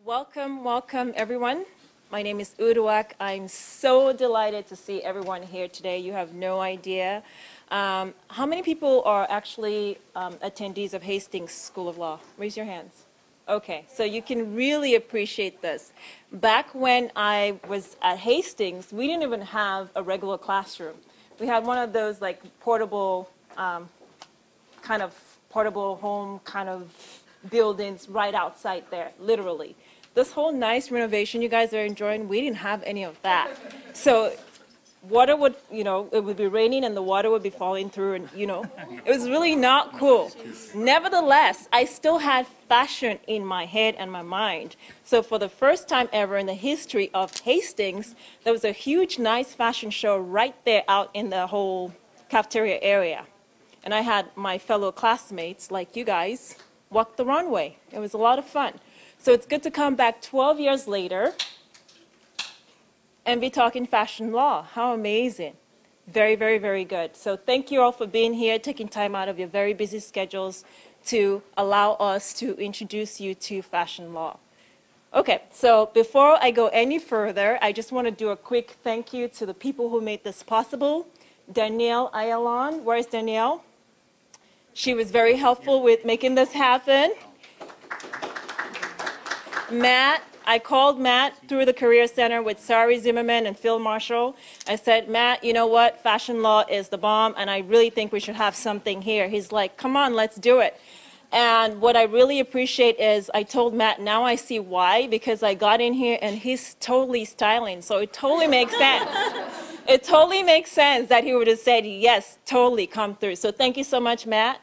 Welcome, welcome everyone. My name is Uduak. I'm so delighted to see everyone here today. You have no idea. How many people are actually attendees of Hastings School of Law? Raise your hands. Okay, so you can really appreciate this. Back when I was at Hastings, we didn't even have a regular classroom. We had one of those like portable, kind of portable home kind of buildings right outside there, literally. This whole nice renovation you guys are enjoying, we didn't have any of that. So water would, it would be raining and the water would be falling through and, it was really not cool. Nevertheless, I still had fashion in my head and my mind. So for the first time ever in the history of Hastings, there was a huge, nice fashion show right there out in the whole cafeteria area. And I had my fellow classmates, like you guys, walk the runway. It was a lot of fun. So it's good to come back 12 years later and be talking fashion law. How amazing. Very, very, very good. So thank you all for being here, taking time out of your very busy schedules to allow us to introduce you to fashion law. Okay, so before I go any further, I just want to do a quick thank you to the people who made this possible. Danielle Ayalon, where's Danielle? She was very helpful with making this happen. Matt, I called Matt through the Career Center with Sari Zimmerman and Phil Marshall. I said, Matt, you know what? Fashion law is the bomb, and I really think we should have something here. He's like, come on, let's do it. And what I really appreciate is I told Matt, now I see why, because I got in here and he's totally styling, so it totally makes sense. It totally makes sense that he would have said, yes, totally come through. So thank you so much, Matt.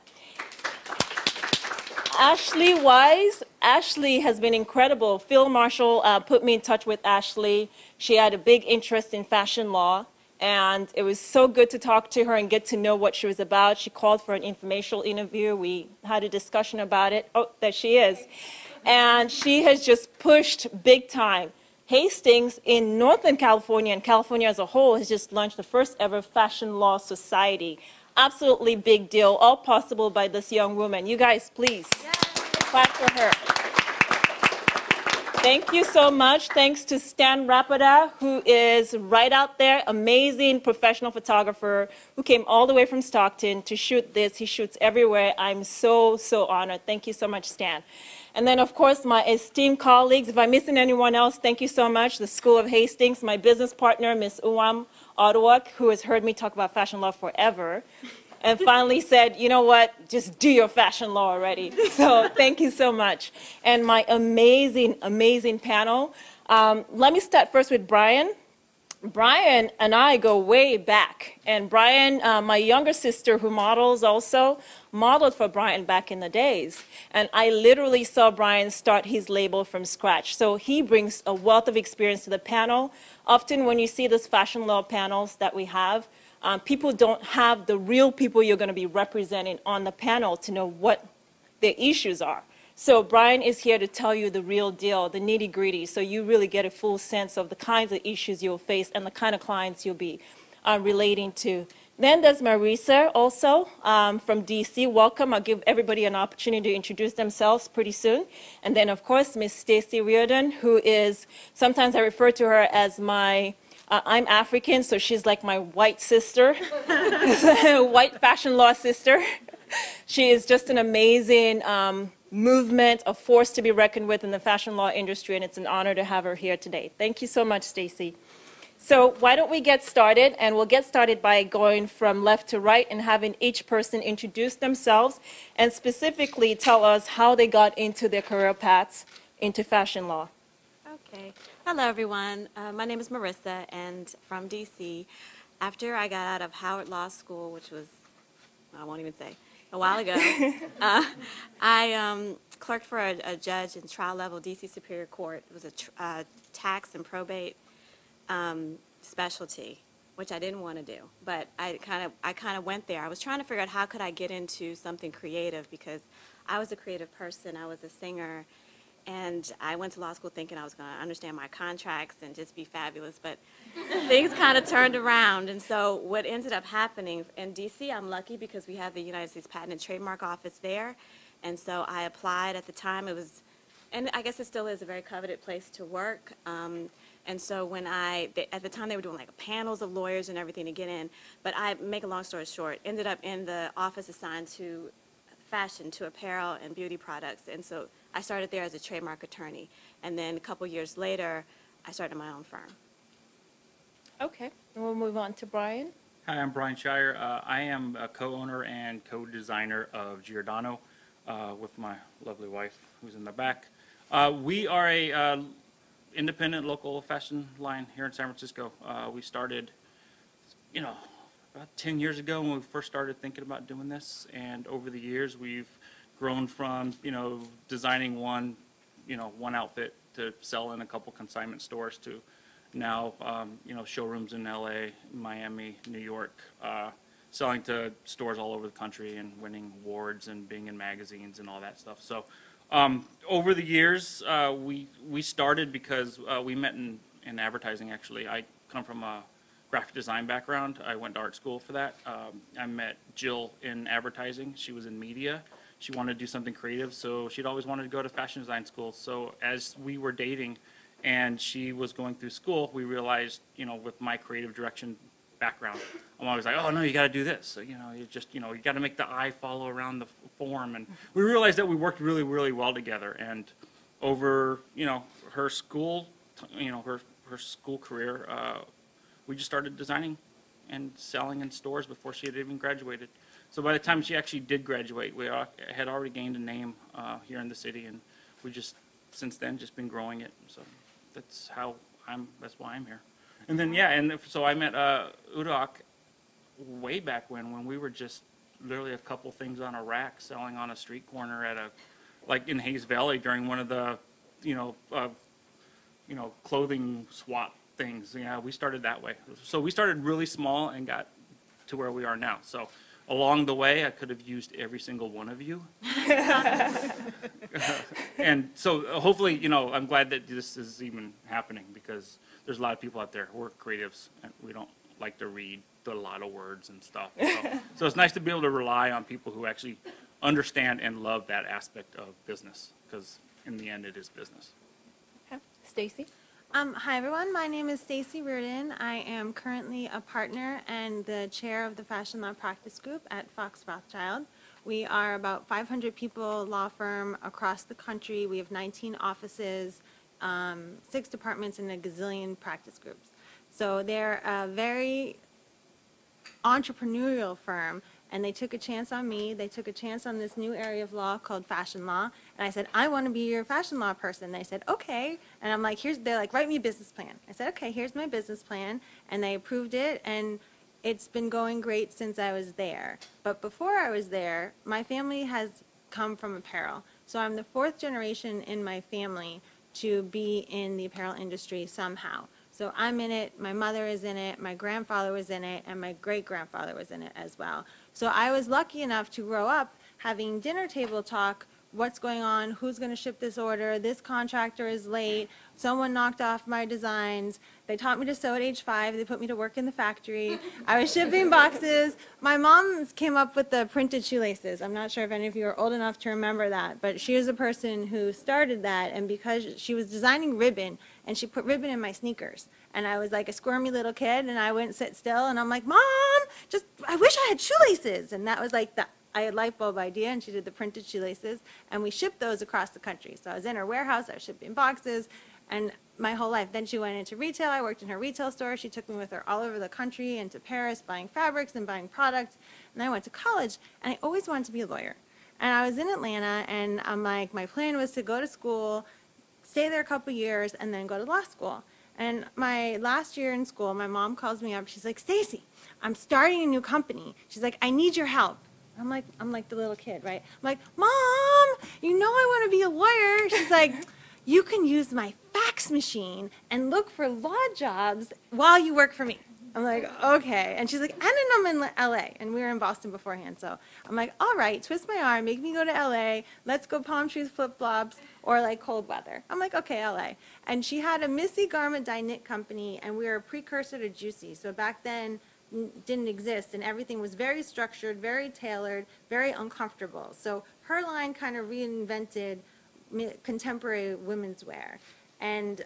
Ashley Wise. Ashley has been incredible. Phil Marshall put me in touch with Ashley. She had a big interest in fashion law, and it was so good to talk to her and get to know what she was about. She called for an informational interview. We had a discussion about it. Oh, there she is. And she has just pushed big time. Hastings in Northern California and California as a whole has just launched the first ever fashion law society. Absolutely big deal, all possible by this young woman. You guys, please clap for her. Thank you so much. Thanks to Stan Rapada, who is right out there, amazing professional photographer who came all the way from Stockton to shoot this. He shoots everywhere. I'm so, so honored. Thank you so much, Stan. And then, of course, my esteemed colleagues. If I'm missing anyone else, thank you so much. The School of Hastings, my business partner, Ms. Uwam Oduak, who has heard me talk about fashion law forever, and finally said, you know what, just do your fashion law already. So thank you so much. And my amazing, amazing panel. Let me start first with Bryan. Bryan and I go way back. And Bryan, my younger sister who models also, modeled for Bryan back in the days. And I literally saw Bryan start his label from scratch. So he brings a wealth of experience to the panel. Often when you see these fashion law panels that we have, people don't have the real people you're going to be representing on the panel to know what the issues are. So Bryan is here to tell you the real deal, the nitty-gritty, so you really get a full sense of the kinds of issues you'll face and the kind of clients you'll be relating to. Then there's Mariessa also from DC. Welcome. I'll give everybody an opportunity to introduce themselves pretty soon. And then, of course, Ms. Staci Riordan, who is, sometimes I refer to her as my I'm African, so she's like my white sister, white fashion law sister. She is just an amazing movement, a force to be reckoned with in the fashion law industry, and it's an honor to have her here today. Thank you so much, Staci. So why don't we get started, and we'll get started by going from left to right and having each person introduce themselves and specifically tell us how they got into their career paths into fashion law. Okay. Hello, everyone. My name is Mariessa, and from DC. After I got out of Howard Law School, which was, I won't even say, a while ago, I clerked for a judge in trial level DC Superior Court. It was a tax and probate specialty, which I didn't want to do, but I kind of went there. I was trying to figure out how could I get into something creative because I was a creative person. I was a singer. And I went to law school thinking I was going to understand my contracts and just be fabulous, but things kind of turned around. And so what ended up happening in D.C., I'm lucky because we have the United States Patent and Trademark Office there. And so I applied at the time. It was And I guess it still is a very coveted place to work. And so when at the time they were doing like panels of lawyers and everything to get in, but I, make a long story short, ended up in the office assigned to fashion, to apparel and beauty products. And so I started there as a trademark attorney. And then a couple years later, I started my own firm. Okay, and we'll move on to Bryan. Hi, I'm Bryan Scheyer. I am a co-owner and co-designer of gr.dano with my lovely wife who's in the back. We are a independent local fashion line here in San Francisco. We started, about 10 years ago when we first started thinking about doing this, and over the years we've grown from, designing one outfit to sell in a couple consignment stores to now, showrooms in LA, Miami, New York, selling to stores all over the country and winning awards and being in magazines and all that stuff. So over the years, we started because we met in advertising, actually. I come from a graphic design background. I went to art school for that. I met Jill in advertising. She was in media. She wanted to do something creative, so she'd always wanted to go to fashion design school. So as we were dating and she was going through school, we realized, with my creative direction background, I'm always like, oh no, you got to do this. So, you got to make the eye follow around the form. And we realized that we worked really, really well together. And over, her school, her school career, we just started designing and selling in stores before she had even graduated. So by the time she actually did graduate, we had already gained a name here in the city, and we just, since then, just been growing it. So that's why I'm here. And then, so I met Uduak way back when we were just literally a couple things on a rack selling on a street corner at like in Hayes Valley during one of the, clothing swap things. Yeah, we started that way. So we started really small and got to where we are now. So along the way, I could have used every single one of you. And so hopefully, I'm glad that this is even happening, because there's a lot of people out there. We're creatives, and we don't like to read a lot of words and stuff. So it's nice to be able to rely on people who actually understand and love that aspect of business, because in the end, it is business. Okay. Staci? Hi everyone, my name is Staci Riordan. I am currently a partner and the chair of the Fashion Law Practice Group at Fox Rothschild. We are about 500 people law firm across the country. We have 19 offices, 6 departments, and a gazillion practice groups. So they're a very entrepreneurial firm, and they took a chance on me. They took a chance on this new area of law called fashion law. And I said, I want to be your fashion law person. And they said, okay. And I'm like, they're like, write me a business plan. I said, okay, here's my business plan. And they approved it, and it's been going great since I was there. But before I was there, my family has come from apparel. So I'm the 4th generation in my family to be in the apparel industry somehow. So I'm in it, my mother is in it, my grandfather was in it, and my great-grandfather was in it as well. So I was lucky enough to grow up having dinner table talk, what's going on, who's going to ship this order, this contractor is late, someone knocked off my designs, they taught me to sew at age 5, they put me to work in the factory, I was shipping boxes. My mom came up with the printed shoelaces. I'm not sure if any of you are old enough to remember that, but she was the person who started that, and because she was designing ribbon, and she put ribbon in my sneakers. And I was like a squirmy little kid, and I wouldn't sit still, and I'm like, Mom, I wish I had shoelaces. And that was like I had light bulb idea, and she did the printed shoelaces, and we shipped those across the country. So I was in her warehouse, I was shipping boxes, and my whole life. Then she went into retail. I worked in her retail store. She took me with her all over the country and to Paris, buying fabrics and buying products. And I went to college, and I always wanted to be a lawyer. And I was in Atlanta, and I'm like, my plan was to go to school, stay there a couple years, and then go to law school. And my last year in school, my mom calls me up. She's like, Staci, I'm starting a new company. She's like, I need your help. I'm like the little kid, right? I'm like, Mom, you know I want to be a lawyer. She's like, you can use my fax machine and look for law jobs while you work for me. I'm like, okay. And she's like, and then I'm in LA. And we were in Boston beforehand. So I'm like, all right, twist my arm, make me go to LA. Let's go palm trees, flip-flops, or like cold weather. I'm like, okay, LA. And she had a Missy garment dye knit company, and we were a precursor to Juicy. So back then, didn't exist, and everything was very structured, very tailored, very uncomfortable. So her line kind of reinvented contemporary women's wear. And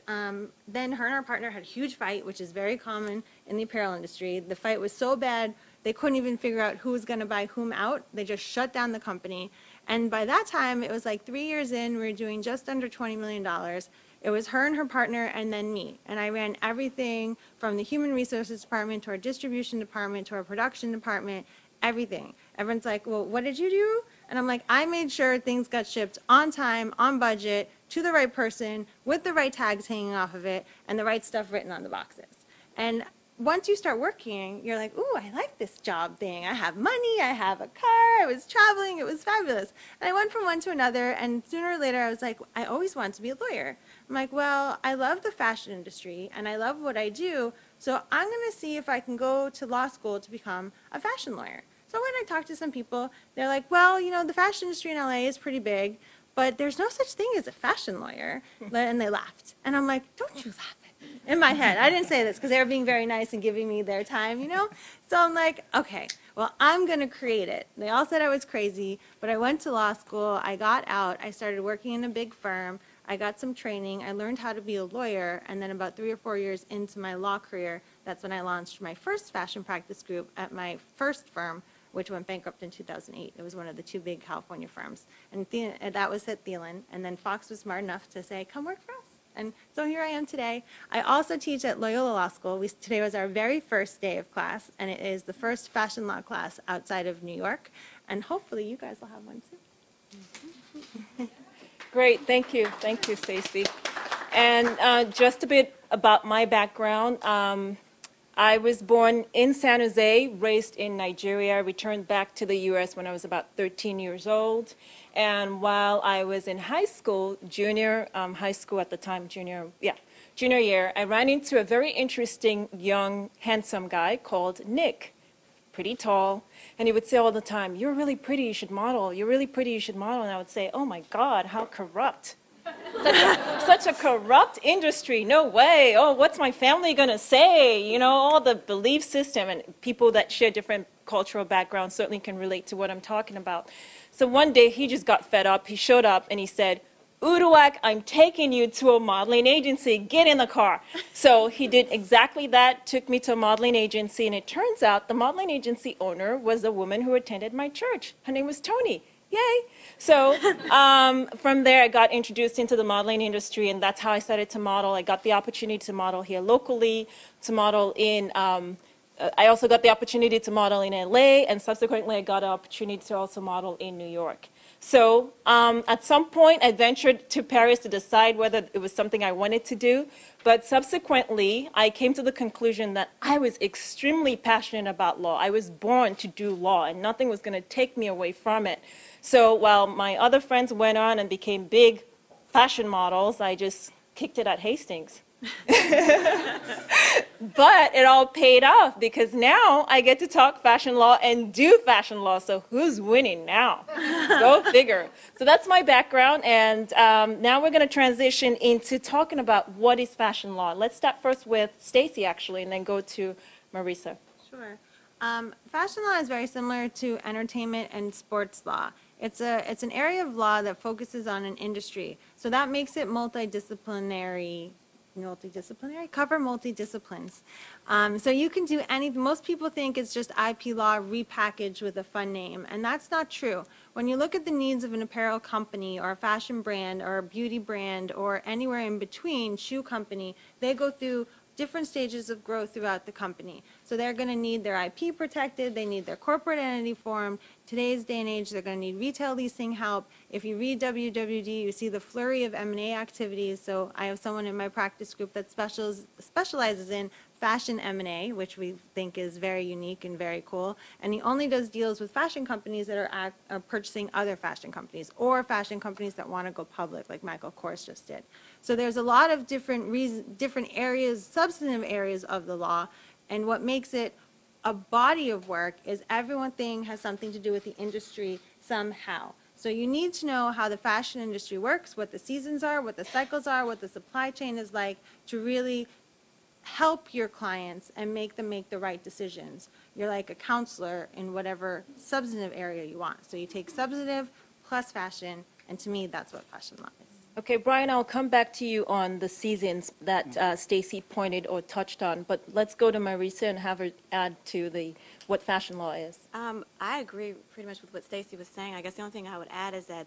then her and her partner had a huge fight, which is very common in the apparel industry. The fight was so bad, they couldn't even figure out who was going to buy whom out. They just shut down the company. And by that time, it was like 3 years in, we were doing just under $20 million. It was her and her partner and then me. And I ran everything from the human resources department to our distribution department to our production department, everything. Everyone's like, well, what did you do? And I'm like, I made sure things got shipped on time, on budget, to the right person, with the right tags hanging off of it, and the right stuff written on the boxes. And once you start working, you're like, ooh, I like this job thing. I have money, I have a car, I was traveling, it was fabulous. And I went from one to another, and sooner or later I was like, I always wanted to be a lawyer. I'm like, well, I love the fashion industry, and I love what I do, so I'm going to see if I can go to law school to become a fashion lawyer. So when I talked to some people, they're like, well, you know, the fashion industry in LA is pretty big, but there's no such thing as a fashion lawyer. And they laughed. And I'm like, don't you laugh at me. In my head. I didn't say this because they were being very nice and giving me their time, you know? So I'm like, okay, well, I'm going to create it. They all said I was crazy, but I went to law school. I got out. I started working in a big firm. I got some training. I learned how to be a lawyer. And then about 3 or 4 years into my law career, that's when I launched my first fashion practice group at my first firm, which went bankrupt in 2008. It was one of the 2 big California firms. And that was at Thielen. And then Fox was smart enough to say, come work for us. And so here I am today. I also teach at Loyola Law School. Today was our very first day of class, and it is the first fashion law class outside of New York. And hopefully you guys will have one soon. Great, thank you. Thank you, Staci. And just a bit about my background. I was born in San Jose, raised in Nigeria, returned back to the U.S. when I was about 13 years old. And while I was in high school, high school at the time, junior year, I ran into a very interesting, young, handsome guy called Nick, pretty tall. And he would say all the time, you're really pretty, you should model. You're really pretty, you should model. And I would say, oh my God, how corrupt. Such a corrupt industry, no way. Oh, what's my family going to say? You know, all the belief system, and people that share different cultural backgrounds certainly can relate to what I'm talking about. So one day he just got fed up. He showed up and he said, Uduak, I'm taking you to a modeling agency. Get in the car. So he did exactly that, took me to a modeling agency, and it turns out the modeling agency owner was a woman who attended my church. Her name was Tony. Yay. So from there, I got introduced into the modeling industry, and that's how I started to model. I got the opportunity to model here locally, to model in, I also got the opportunity to model in LA, and subsequently I got an opportunity to also model in New York. So at some point, I ventured to Paris to decide whether it was something I wanted to do. But subsequently, I came to the conclusion that I was extremely passionate about law. I was born to do law, and nothing was going to take me away from it. So while my other friends went on and became big fashion models, I just kicked it at Hastings. But it all paid off because now I get to talk fashion law and do fashion law. So who's winning now? Go figure. So that's my background, and now we're going to transition into talking about what is fashion law. Let's start first with Staci, actually, and then go to Mariessa. Sure. Fashion law is very similar to entertainment and sports law. It's an area of law that focuses on an industry. So that makes it multidisciplinary, cover multidisciplines. So you can do anything. Most people think it's just IP law repackaged with a fun name, and that's not true. When you look at the needs of an apparel company or a fashion brand or a beauty brand or anywhere in between, shoe company, they go through different stages of growth throughout the company. So they're going to need their IP protected, they need their corporate entity formed. Today's day and age, they're going to need retail leasing help. If you read WWD, you see the flurry of M&A activities. So I have someone in my practice group that specializes in fashion M&A, which we think is very unique and very cool. And he only does deals with fashion companies that are purchasing other fashion companies or fashion companies that want to go public, like Michael Kors just did. So there's a lot of different areas, substantive areas of the law, and what makes it a body of work is everything has something to do with the industry somehow. So you need to know how the fashion industry works, what the seasons are, what the cycles are, what the supply chain is like, to really help your clients and make them make the right decisions. You're like a counselor in whatever substantive area you want. So you take substantive plus fashion, and to me, that's what fashion law is. Okay, Bryan, I'll come back to you on the seasons that Staci pointed or touched on, but let's go to Mariessa and have her add to what fashion law is. I agree pretty much with what Staci was saying. I guess the only thing I would add is that,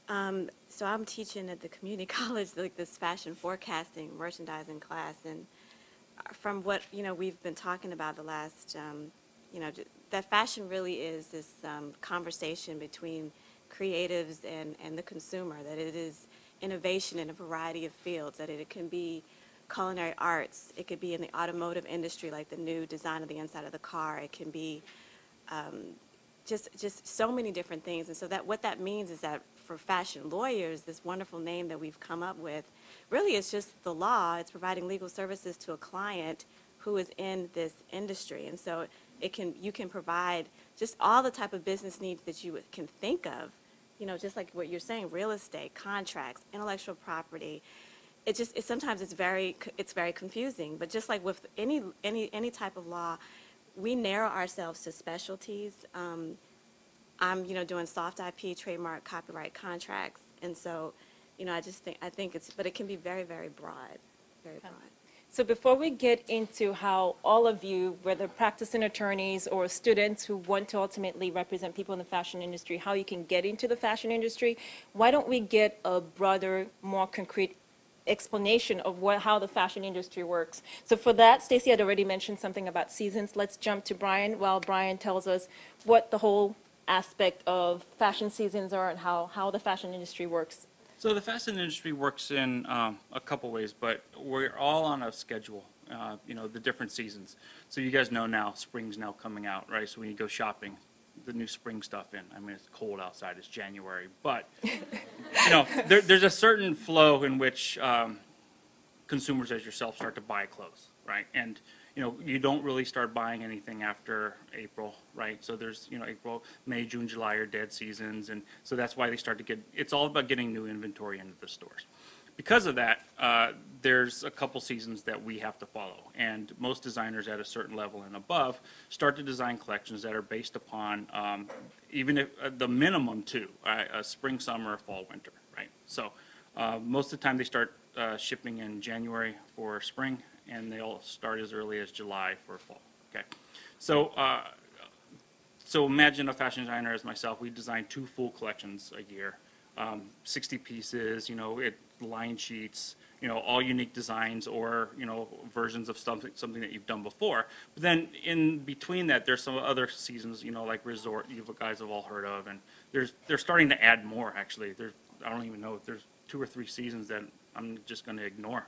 so I'm teaching at the community college, like this fashion forecasting, merchandising class, and from what, we've been talking about the last, that fashion really is this conversation between creatives and the consumer, that it is innovation in a variety of fields, that it can be culinary arts, it could be in the automotive industry, like the new design of the inside of the car, it can be just so many different things. And so that what that means is that for fashion lawyers, this wonderful name that we've come up with, really it's just the law. It's providing legal services to a client who is in this industry. And so you can provide just all the type of business needs that you can think of, just like what you're saying, real estate, contracts, intellectual property. Sometimes it's very confusing. But just like with any type of law, we narrow ourselves to specialties. I'm doing soft IP, trademark, copyright, contracts, and so I think but it can be very, very broad, very broad. So before we get into how all of you, whether practicing attorneys or students who want to ultimately represent people in the fashion industry, how you can get into the fashion industry, why don't we get a broader, more concrete explanation of how the fashion industry works. So for that, Staci had already mentioned something about seasons. Let's jump to Bryan while Bryan tells us what the whole aspect of fashion seasons are and how the fashion industry works. So the fashion industry works in a couple ways, but we're all on a schedule, the different seasons. So you guys know now, spring's now coming out, right? So when you go shopping, the new spring stuff in. I mean, it's cold outside, it's January, but, there's a certain flow in which consumers as yourself start to buy clothes, right? And, you don't really start buying anything after April, right? So there's, April, May, June, July are dead seasons, and so that's why they start to it's all about getting new inventory into the stores. Because of that, there's a couple seasons that we have to follow, and most designers at a certain level and above start to design collections that are based upon even if the minimum two, a spring, summer, fall, winter, right? So most of the time they start shipping in January for spring, and they'll start as early as July for fall. Okay, so so imagine a fashion designer as myself. We design 2 full collections a year, 60 pieces. Line sheets. All unique designs or versions of something that you've done before. But then in between that, there's some other seasons. Like resort. You guys have all heard of, and they're starting to add more. Actually, I don't even know if there's 2 or 3 seasons that I'm just going to ignore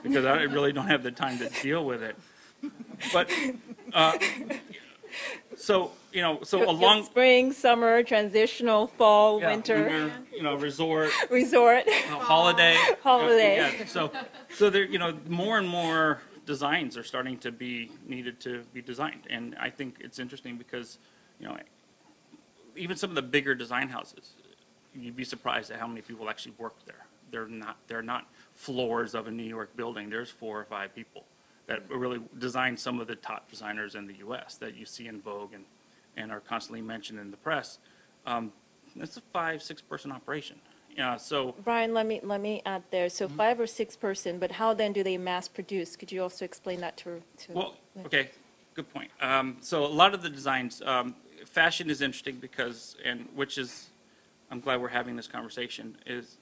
because I really don't have the time to deal with it. But so along spring, summer, transitional, fall, winter, resort, holiday. Yeah. So there, more and more designs are starting to be needed to be designed, and I think it's interesting because, even some of the bigger design houses, you'd be surprised at how many people actually work there. They're not floors of a New York building. There's 4 or 5 people that really design some of the top designers in the U.S. that you see in Vogue and are constantly mentioned in the press. It's a 5-6 person operation. So Bryan, let me add there. So 5 or 6 person, but how then do they mass produce? Could you also explain that to Well, okay, good point. So a lot of the designs, fashion is interesting because, I'm glad we're having this conversation, is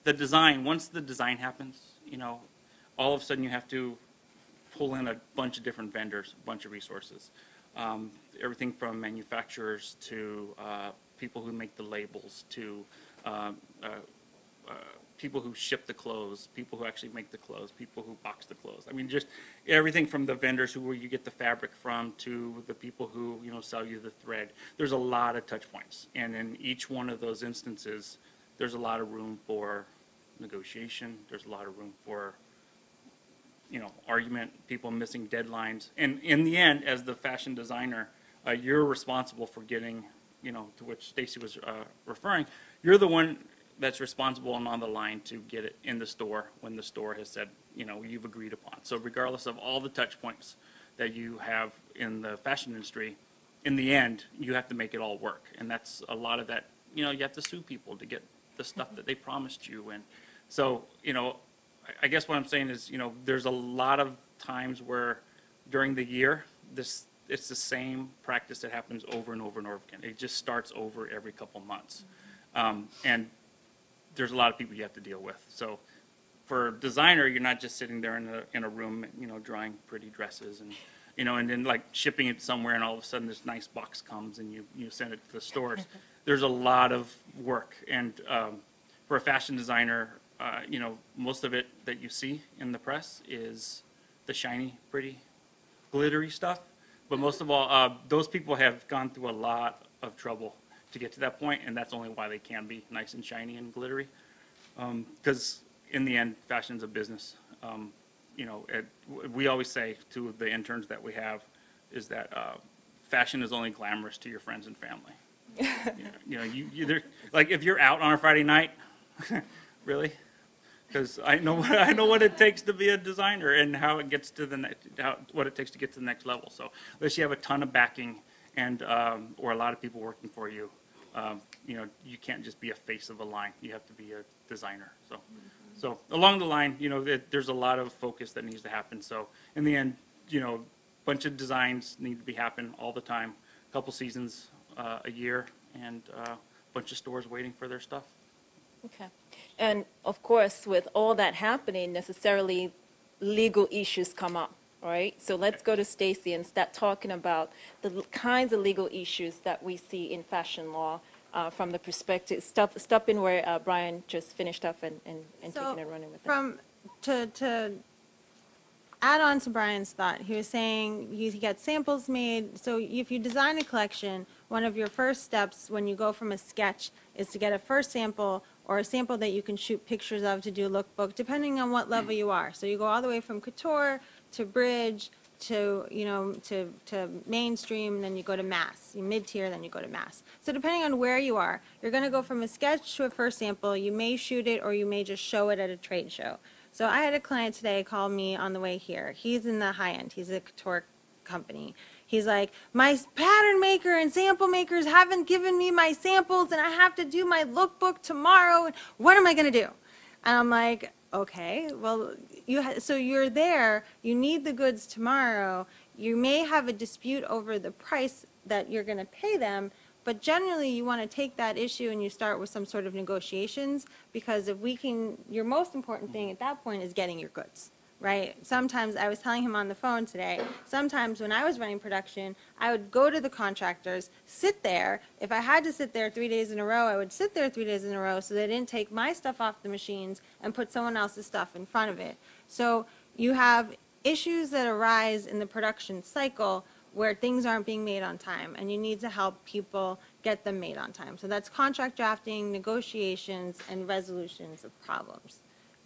the design, once the design happens, all of a sudden you have to pull in a bunch of different vendors, a bunch of resources. Everything from manufacturers to people who make the labels to people who ship the clothes, people who actually make the clothes, people who box the clothes. I mean, just everything from the vendors where you get the fabric from to the people who, sell you the thread. There's a lot of touch points. And in each one of those instances, there's a lot of room for negotiation. There's a lot of room for, argument, people missing deadlines. And in the end, as the fashion designer, you're responsible for getting, to which Staci was referring, you're the one that's responsible and on the line to get it in the store when the store has said, you've agreed upon. So regardless of all the touch points that you have in the fashion industry, in the end, you have to make it all work. And that's a lot of that, you have to sue people to get the stuff that they promised you. And so, I guess what I'm saying is, there's a lot of times where during the year, it's the same practice that happens over and over and over again. It just starts over every couple months. And there's a lot of people you have to deal with. So for a designer, you're not just sitting there in a room, drawing pretty dresses and, and then like shipping it somewhere, and all of a sudden this nice box comes and you send it to the stores. There's a lot of work. And for a fashion designer, most of it that you see in the press is the shiny, pretty, glittery stuff. But most of all, those people have gone through a lot of trouble to get to that point, and that's only why they can be nice and shiny and glittery. Because in the end, fashion's a business. We always say to the interns that we have is that fashion is only glamorous to your friends and family. Like if you're out on a Friday night, really? Because I know what it takes to be a designer and how it gets to what it takes to get to the next level. So unless you have a ton of backing and or a lot of people working for you, you can't just be a face of a line. You have to be a designer. So along the line, there's a lot of focus that needs to happen. So in the end, a bunch of designs need to happen all the time, a couple seasons a year, and a bunch of stores waiting for their stuff. Okay. And of course, with all that happening, necessarily legal issues come up, right? So let's go to Staci and start talking about the kinds of legal issues that we see in fashion law from the perspective, stopping where Bryan just finished up and taking and running with it. To add on to Bryan's thought, he was saying you get samples made. So if you design a collection, one of your first steps when you go from a sketch is to get a first sample or a sample that you can shoot pictures of to do a lookbook, depending on what level you are. So you go all the way from couture to bridge to mainstream, and then you go to mass. You mid-tier, then you go to mass. So depending on where you are, you're going to go from a sketch to a first sample. You may shoot it, or you may just show it at a trade show. So I had a client today call me on the way here. He's in the high end. He's a couture company. He's like, my pattern maker and sample makers haven't given me my samples, and I have to do my lookbook tomorrow. And what am I going to do? And I'm like, okay, well, so you're there. You need the goods tomorrow. You may have a dispute over the price that you're going to pay them, but generally you want to take that issue and you start with some sort of negotiations, because if we can, your most important thing at that point is getting your goods. Right? Sometimes, I was telling him on the phone today, sometimes when I was running production, I would go to the contractors, sit there. If I had to sit there 3 days in a row, I would sit there 3 days in a row so they didn't take my stuff off the machines and put someone else's stuff in front of it. So you have issues that arise in the production cycle where things aren't being made on time, and you need to help people get them made on time. So that's contract drafting, negotiations, and resolutions of problems.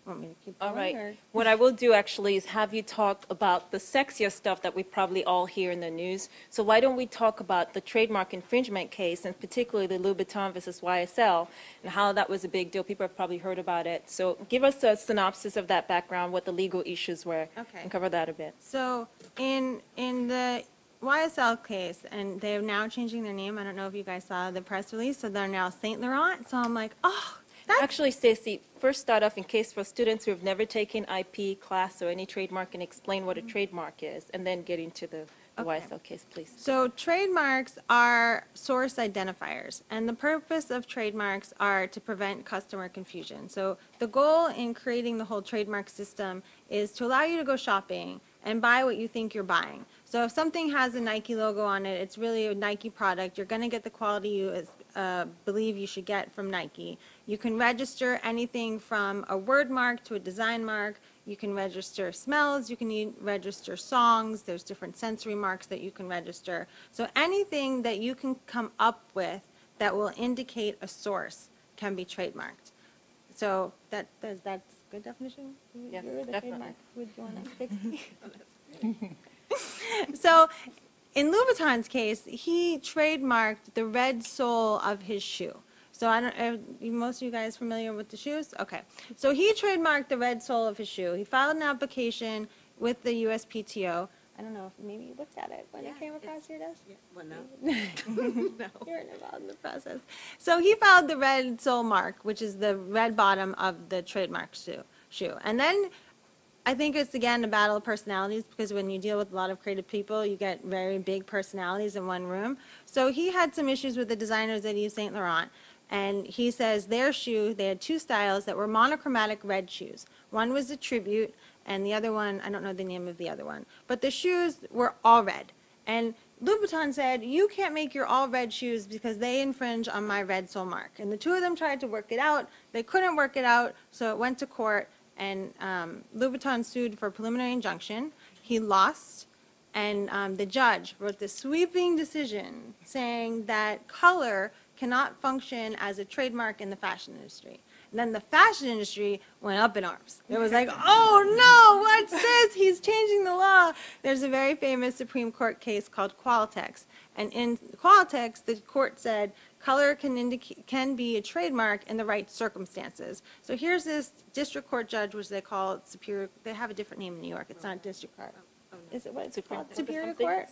Want me to keep going? All right. Or? What I will do actually is have you talk about the sexier stuff that we probably all hear in the news. So why don't we talk about the trademark infringement case, and particularly the Louis Vuitton versus YSL, and how that was a big deal. People have probably heard about it. So give us a synopsis of that background, what the legal issues were, Okay. and cover that a bit. So in the YSL case, and they're now changing their name. I don't know if you guys saw the press release. So they're now Saint Laurent. So I'm like, oh. Actually, Staci, first start off in case for students who have never taken IP class or any trademark, and explain what a trademark is, and then get into the YSL case, please. So trademarks are source identifiers, and the purpose of trademarks are to prevent customer confusion. So the goal in creating the whole trademark system is to allow you to go shopping and buy what you think you're buying. So if something has a Nike logo on it, it's really a Nike product. You're going to get the quality you believe you should get from Nike. You can register anything from a word mark to a design mark. You can register smells. You can register songs. There's different sensory marks that you can register. So anything that you can come up with that will indicate a source can be trademarked. So that's good definition? Yes, You're the definitely. trademark. Would you want to fix me? So in Louis Vuitton's case, he trademarked the red sole of his shoe. So I don't, most of you guys familiar with the shoes? Okay. So he trademarked the red sole of his shoe. He filed an application with the USPTO, I don't know if maybe you looked at it when it came across your desk. Yeah, well, no. No. You weren't involved in the process. So he filed the red sole mark, which is the red bottom of the trademark shoe. And then I think it's, again, a battle of personalities, because when you deal with a lot of creative people, you get very big personalities in one room. So he had some issues with the designers at Yves Saint Laurent. And he says their shoe, they had two styles that were monochromatic red shoes. One was a tribute, and the other one, I don't know the name of the other one. But the shoes were all red. And Louboutin said, you can't make your all red shoes because they infringe on my red sole mark. And the two of them tried to work it out. They couldn't work it out, so it went to court. And Louboutin sued for preliminary injunction. He lost. And the judge wrote this sweeping decision saying that color cannot function as a trademark in the fashion industry. And then the fashion industry went up in arms. It was like, oh no, what's this? He's changing the law. There's a very famous Supreme Court case called Qualitex. And in Qualitex, the court said color can be a trademark in the right circumstances. So here's this district court judge, which they call Superior. They have a different name in New York. It's not district court. Is it what it's called? Superior Court?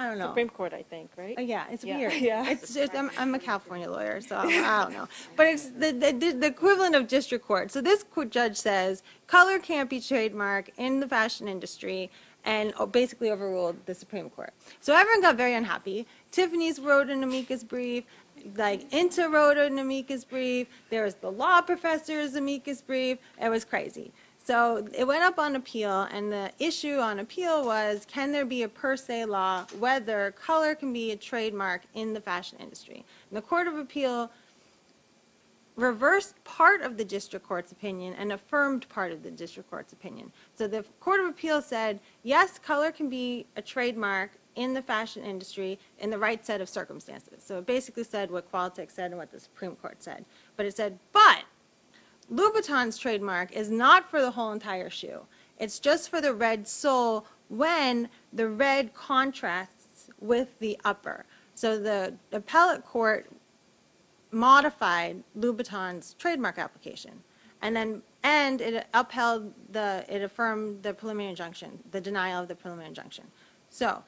I don't know. Supreme Court, I think, right? Yeah, it's weird. Yeah. It's just, I'm a California lawyer, so I don't know. But it's the equivalent of district court. So this judge says color can't be trademark in the fashion industry, and basically overruled the Supreme Court. So everyone got very unhappy. Tiffany's wrote an amicus brief. Like INTA wrote an amicus brief. There was the law professor's amicus brief. It was crazy. So it went up on appeal, and the issue on appeal was, can there be a per se law whether color can be a trademark in the fashion industry? And the Court of Appeal reversed part of the district court's opinion and affirmed part of the district court's opinion. So the Court of Appeal said, yes, color can be a trademark in the fashion industry in the right set of circumstances. So it basically said what Qualitex said and what the Supreme Court said. But it said, but Louboutin's trademark is not for the whole entire shoe. It's just for the red sole when the red contrasts with the upper. So the appellate court modified Louboutin's trademark application, and it affirmed the preliminary injunction, the denial of the preliminary injunction. So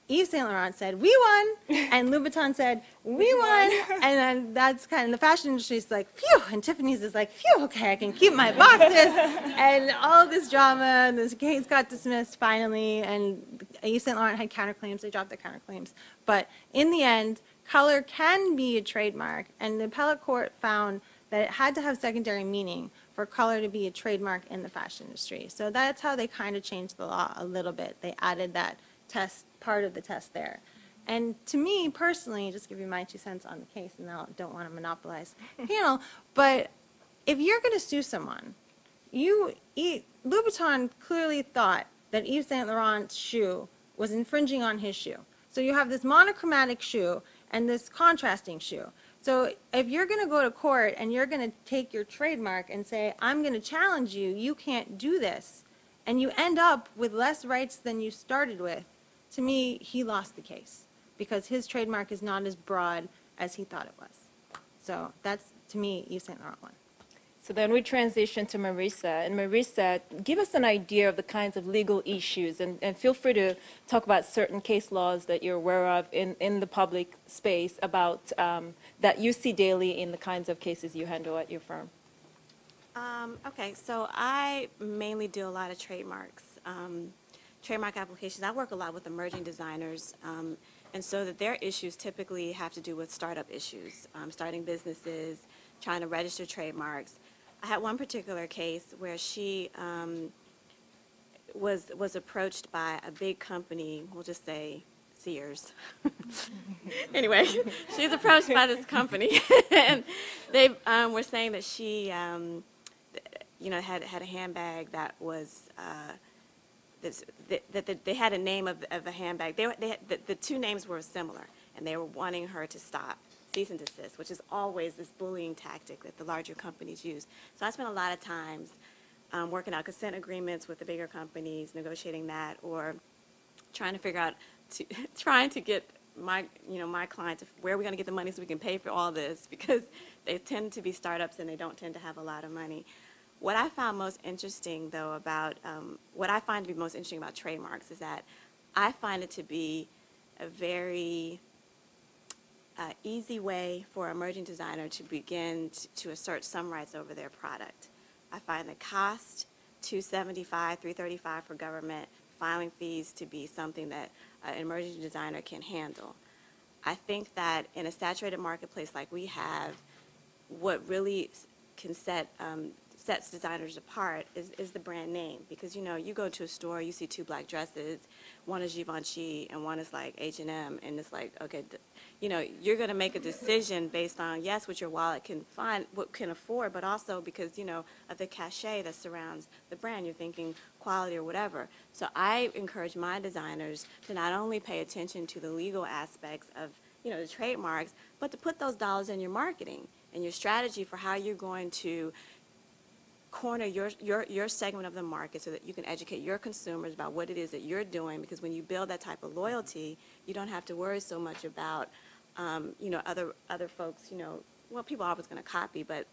Yves Saint Laurent said, we won, and Louboutin said, we won, and then that's kind of, the fashion industry is like, phew, and Tiffany's is like, phew, okay, I can keep my boxes, and all this drama, and this case got dismissed finally, and Yves Saint Laurent had counterclaims, they dropped their counterclaims, but in the end, color can be a trademark, and the appellate court found that it had to have secondary meaning for color to be a trademark in the fashion industry. So that's how they kind of changed the law a little bit. They added that test, part of the test there. And to me, personally, just give you my 2 cents on the case, and I don't want to monopolize the panel, but if you're going to sue someone, Louboutin clearly thought that Yves Saint Laurent's shoe was infringing on his shoe. So you have this monochromatic shoe and this contrasting shoe. So if you're going to go to court and you're going to take your trademark and say, I'm going to challenge you, you can't do this, and you end up with less rights than you started with, to me, he lost the case because his trademark is not as broad as he thought it was. So that's, to me, Yves Saint Laurent won. So then we transition to Mariessa. And Mariessa, give us an idea of the kinds of legal issues, and feel free to talk about certain case laws that you're aware of in the public space about that you see daily in the kinds of cases you handle at your firm. Okay, so I mainly do a lot of trademarks, trademark applications. I work a lot with emerging designers, and so that their issues typically have to do with startup issues, starting businesses, trying to register trademarks. I had one particular case where she was approached by a big company, we'll just say Sears. Anyway, she was approached by this company, and they were saying that she, had a handbag that was that they had a name of a handbag. The two names were similar, and they were wanting her to stop, cease and desist, which is always this bullying tactic that the larger companies use. So I spent a lot of times working out consent agreements with the bigger companies, negotiating that, or trying to figure out, trying to get my client to where are we going to get the money so we can pay for all this, because they tend to be startups and they don't tend to have a lot of money. What I found most interesting, though, about what I find to be most interesting about trademarks is that I find it to be a very easy way for an emerging designer to begin to assert some rights over their product. I find the cost, $275, $335 for government filing fees, to be something that an emerging designer can handle. I think that in a saturated marketplace like we have, what really can sets designers apart is the brand name. Because, you know, you go to a store, you see two black dresses, one is Givenchy and one is like H&M, and it's like, okay, you know, you're going to make a decision based on, yes, what your wallet can find, what can afford, but also because, you know, of the cachet that surrounds the brand. You're thinking quality or whatever. So I encourage my designers to not only pay attention to the legal aspects of, you know, the trademarks, but to put those dollars in your marketing and your strategy for how you're going to corner your segment of the market so that you can educate your consumers about what it is that you're doing. Because when you build that type of loyalty, you don't have to worry so much about, you know, other folks, you know, well, people are always going to copy, but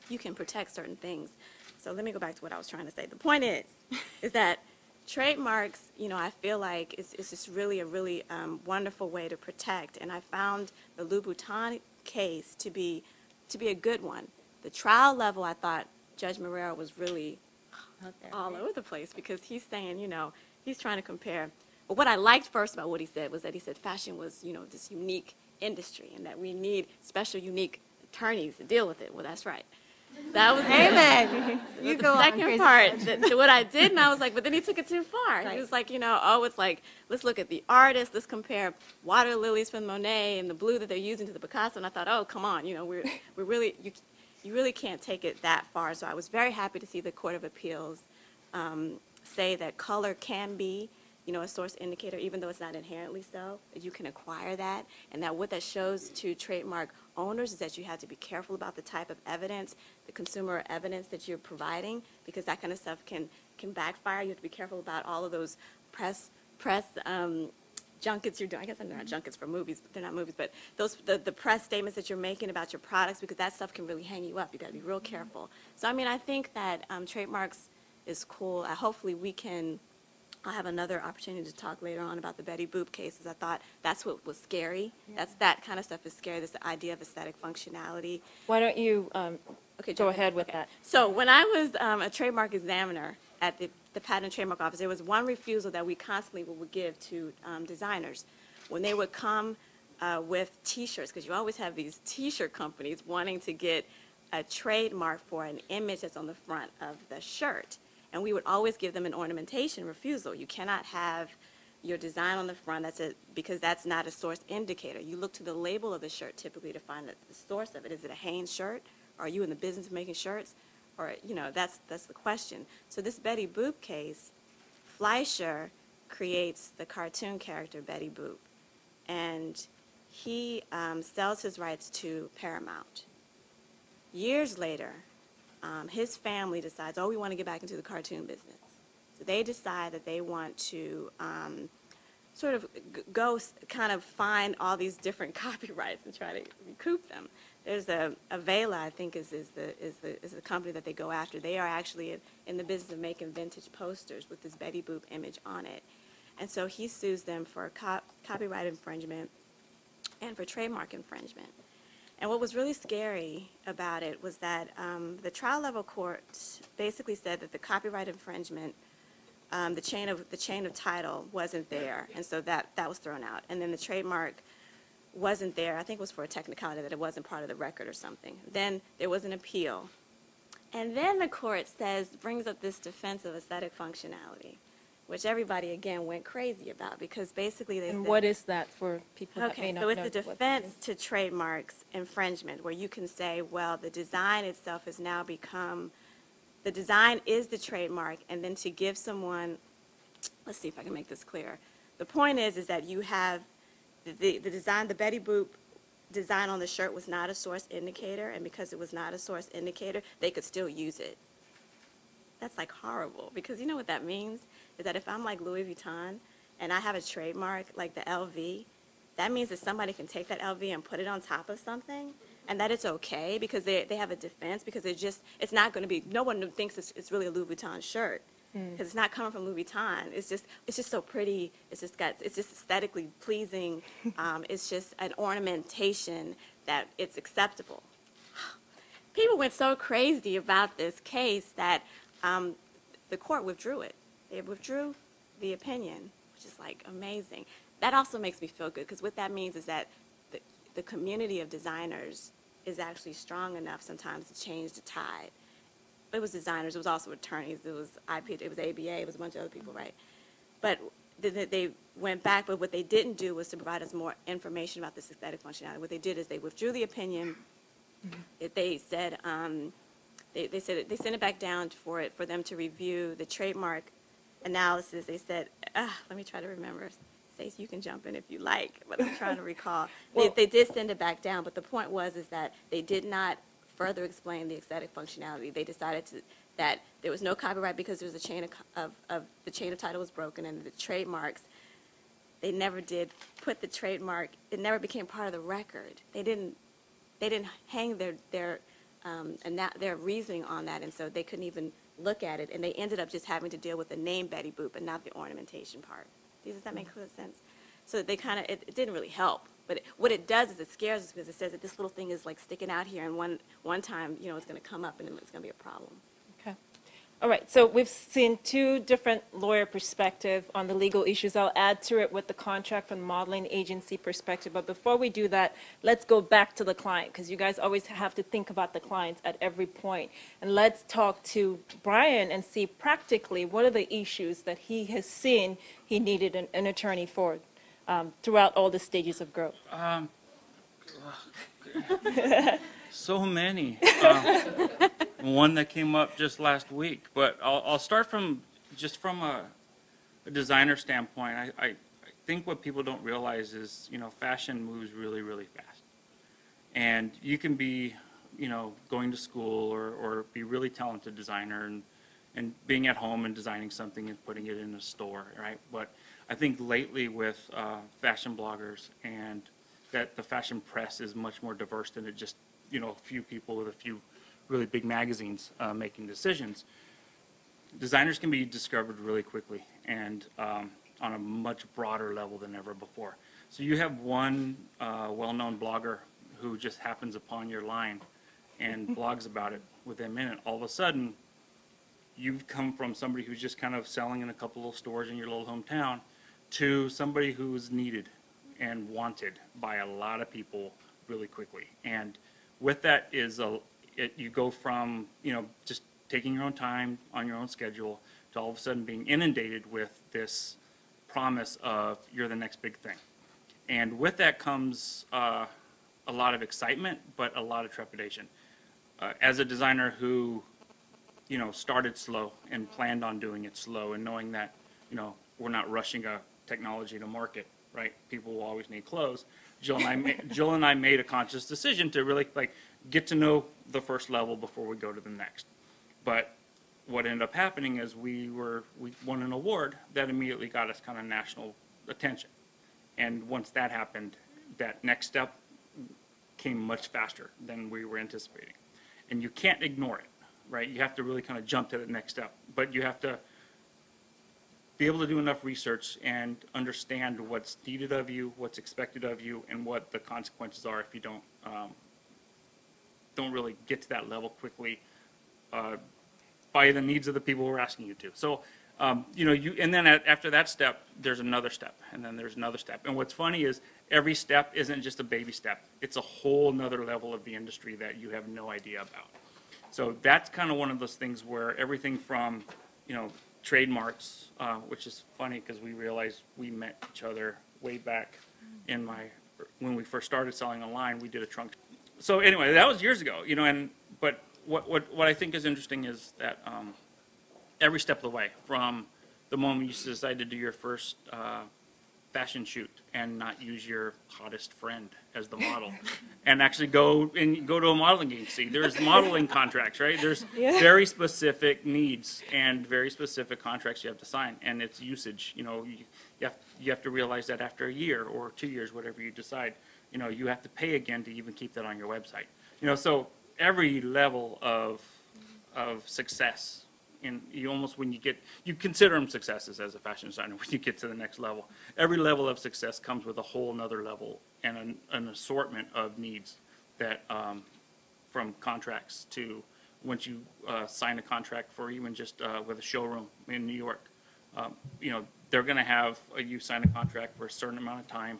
you can protect certain things. So let me go back to what I was trying to say. The point is that trademarks, you know, I feel like it's just really a really wonderful way to protect. And I found the Louboutin case to be a good one. The trial level, I thought Judge Mariessa was really all over the place, because he's saying, you know, he's trying to compare. But what I liked first about what he said was that he said fashion was, you know, this unique industry and that we need special, unique attorneys to deal with it. Well, that's right. That was Amen. You the go on, second Chris. part. What I did, and I was like, but then he took it too far. Right. He was like, you know, oh, it's like, let's look at the artist. Let's compare water lilies from Monet and the blue that they're using to the Picasso. And I thought, oh, come on, you know, we're really, you really can't take it that far. So I was very happy to see the Court of Appeals say that color can be, you know, a source indicator, even though it's not inherently so, that you can acquire that, and that what that shows to trademark owners is that you have to be careful about the type of evidence, the consumer evidence that you're providing, because that kind of stuff can backfire. You have to be careful about all of those press junkets you're doing. I guess they're not junkets for movies, but they're not movies, but the press statements that you're making about your products, because that stuff can really hang you up. You got to be real careful. So I mean, I think that trademarks is cool. Hopefully we can. I'll have another opportunity to talk later on about the Betty Boop cases. I thought that's what was scary. Yeah. that kind of stuff is scary. This idea of aesthetic functionality. Why don't you Okay, go ahead with that? So when I was a trademark examiner at the Patent and Trademark Office, there was one refusal that we constantly would give to designers when they would come with T-shirts, because you always have these T-shirt companies wanting to get a trademark for an image that's on the front of the shirt. And we would always give them an ornamentation refusal. You cannot have your design on the front, because that's not a source indicator. You look to the label of the shirt typically to find the source of it. Is it a Hanes shirt? Are you in the business of making shirts? Or, you know, that's the question. So this Betty Boop case, Fleischer creates the cartoon character Betty Boop, and he sells his rights to Paramount. Years later, his family decides, oh, we want to get back into the cartoon business. So they decide that they want to sort of go kind of find all these different copyrights and try to recoup them. There's a Vela, I think, is the company that they go after. They are actually in the business of making vintage posters with this Betty Boop image on it. And so he sues them for copyright infringement and for trademark infringement. And what was really scary about it was that the trial level court basically said that the copyright infringement, the chain of title wasn't there, and so that was thrown out. And then the trademark wasn't there. I think it was for a technicality that it wasn't part of the record or something. Then there was an appeal, and then the court brings up this defense of aesthetic functionality, which everybody again went crazy about, because basically they said, What is that for people that may okay, not so know? it's a defense to trademarks infringement, where you can say, well, the design itself has now become, the design is the trademark, and then to give someone, let's see if I can make this clear. The point is that you have the design, the Betty Boop design on the shirt was not a source indicator, and because it was not a source indicator, they could still use it. That's like horrible, because you know what that means? Is that if I'm like Louis Vuitton and I have a trademark like the LV, that means that somebody can take that LV and put it on top of something, and that it's okay, because they have a defense, because it's not going to be, no one thinks it's really a Louis Vuitton shirt. because it's not coming from Louis Vuitton. It's just so pretty. It's just aesthetically pleasing. It's just an ornamentation that it's acceptable. People went so crazy about this case that the court withdrew it. They withdrew the opinion, which is like amazing. That also makes me feel good, because what that means is that the community of designers is actually strong enough sometimes to change the tide. It was designers, it was also attorneys, it was IP, it was ABA, it was a bunch of other people, right? But they went back, but what they didn't do was to provide us more information about this aesthetic functionality. What they did is they withdrew the opinion. They said they sent it back down for them to review the trademark analysis. They said, let me try to remember. Staci, you can jump in if you like, but I'm trying to recall. Well, they did send it back down, but the point was that they did not further explain the aesthetic functionality. They decided that there was no copyright because there was a chain of the chain of title was broken, and the trademarks, they never did put the trademark. It never became part of the record. They didn't hang their reasoning on that, and so they couldn't even look at it, and they ended up just having to deal with the name Betty Boop and not the ornamentation part. Does that make sense? So they kind of, it didn't really help. But what it does is it scares us, because it says that this little thing is like sticking out here, and one time, you know, it's going to come up and it's going to be a problem. Okay. All right. So we've seen two different lawyer perspectives on the legal issues. I'll add to it with the contract from the modeling agency perspective. But before we do that, let's go back to the client, because you guys always have to think about the clients at every point. And let's talk to Bryan and see practically what are the issues that he has seen he needed an attorney for throughout all the stages of growth. So many. One that came up just last week, but I'll start from a designer standpoint. I think what people don't realize is, you know, fashion moves really, really fast, and you can be, you know, going to school or be really talented designer and being at home and designing something and putting it in a store, right? But I think lately with fashion bloggers and that the fashion press is much more diverse than it just, you know, a few people with a few really big magazines making decisions. Designers can be discovered really quickly and on a much broader level than ever before. So you have one well-known blogger who just happens upon your line and blogs about it within a minute. All of a sudden, you've come from somebody who's just kind of selling in a couple of stores in your little hometown to somebody who's needed and wanted by a lot of people really quickly. And with that is you go from, you know, just taking your own time on your own schedule to all of a sudden being inundated with this promise of you're the next big thing. And with that comes a lot of excitement, but a lot of trepidation. As a designer who, you know, started slow and planned on doing it slow, and knowing that, you know, we're not rushing a technology to market, right? People will always need clothes. Jill and I made a conscious decision to really get to know the first level before we go to the next. But what ended up happening is we won an award that immediately got us kind of national attention. And once that happened, that next step came much faster than we were anticipating. And you can't ignore it, right? You have to really kind of jump to the next step. But you have to be able to do enough research and understand what's needed of you, what's expected of you, and what the consequences are if you don't really get to that level quickly by the needs of the people who are asking you to. So, you know, and then after that step, there's another step, and then there's another step. And what's funny is every step isn't just a baby step. It's a whole nother level of the industry that you have no idea about. So that's kind of one of those things where everything from, you know, trademarks, which is funny because we realized we met each other way back when we first started selling online. We did a trunk. So anyway, that was years ago, you know. But what I think is interesting is that every step of the way, from the moment you decide to do your first fashion shoot and not use your hottest friend as the model, and actually go to a modeling agency. There's modeling contracts, right? There's very specific needs and very specific contracts you have to sign, and it's usage. You know, you have to realize that after a year or 2 years, whatever you decide, you know, you have to pay again to even keep that on your website. You know, so every level of success And you almost, when you consider them successes as a fashion designer when you get to the next level. Every level of success comes with a whole nother level and an assortment of needs that, from contracts to once you sign a contract for even just with a showroom in New York. You know, they're going to have you sign a contract for a certain amount of time,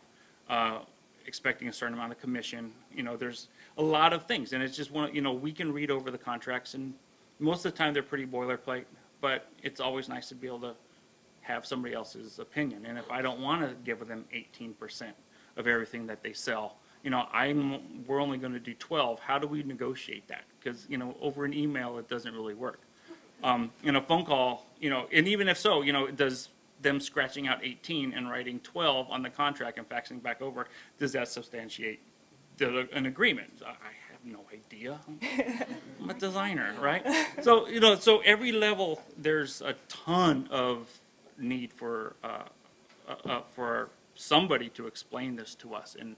expecting a certain amount of commission. You know, there's a lot of things, and it's just one. You know, we can read over the contracts, and most of the time they're pretty boilerplate. But it's always nice to be able to have somebody else's opinion. And if I don't want to give them 18% of everything that they sell, you know, we're only going to do 12. How do we negotiate that? Because, you know, over an email it doesn't really work. In a phone call, you know, and even if so, you know, does them scratching out 18 and writing 12 on the contract and faxing back over, does that substantiate an agreement? I have no idea. I'm a designer, right? So, you know, so every level there's a ton of need for somebody to explain this to us. And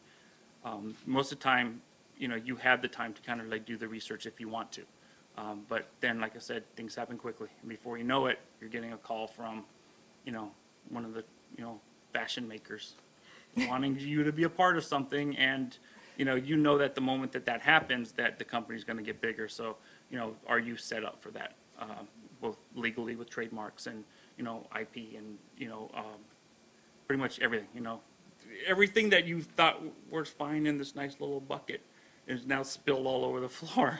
most of the time, you know, you have the time to kind of like do the research if you want to. But then, like I said, things happen quickly. And before you know it, you're getting a call from, you know, one of the, you know, fashion makers wanting you to be a part of something. And, you know that the moment that that happens, that the company's going to get bigger. So, you know, are you set up for that, both legally with trademarks and, you know, IP and, you know, pretty much everything, you know. Everything that you thought was fine in this nice little bucket is now spilled all over the floor.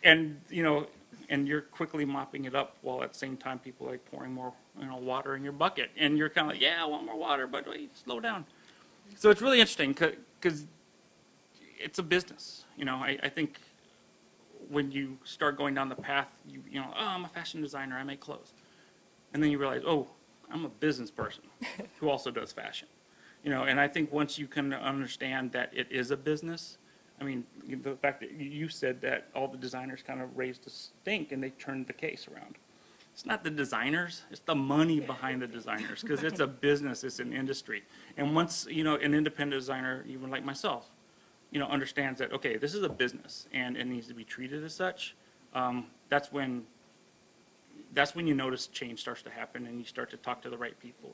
and you know, and you're quickly mopping it up while at the same time people are like pouring more, you know, water in your bucket. And you're kind of like, yeah, I want more water, but wait, slow down. So it's really interesting because it's a business. You know, I think when you start going down the path, you know, oh, I'm a fashion designer, I make clothes. And then you realize, oh, I'm a business person who also does fashion. You know, and I think once you can understand that it is a business, I mean, the fact that you said that all the designers kind of raised a stink and they turned the case around. It's not the designers, it's the money behind the designers, because it's a business, it's an industry. And once, you know, an independent designer, even like myself, you know, understands that, okay, this is a business and it needs to be treated as such, that's when you notice change starts to happen and you start to talk to the right people.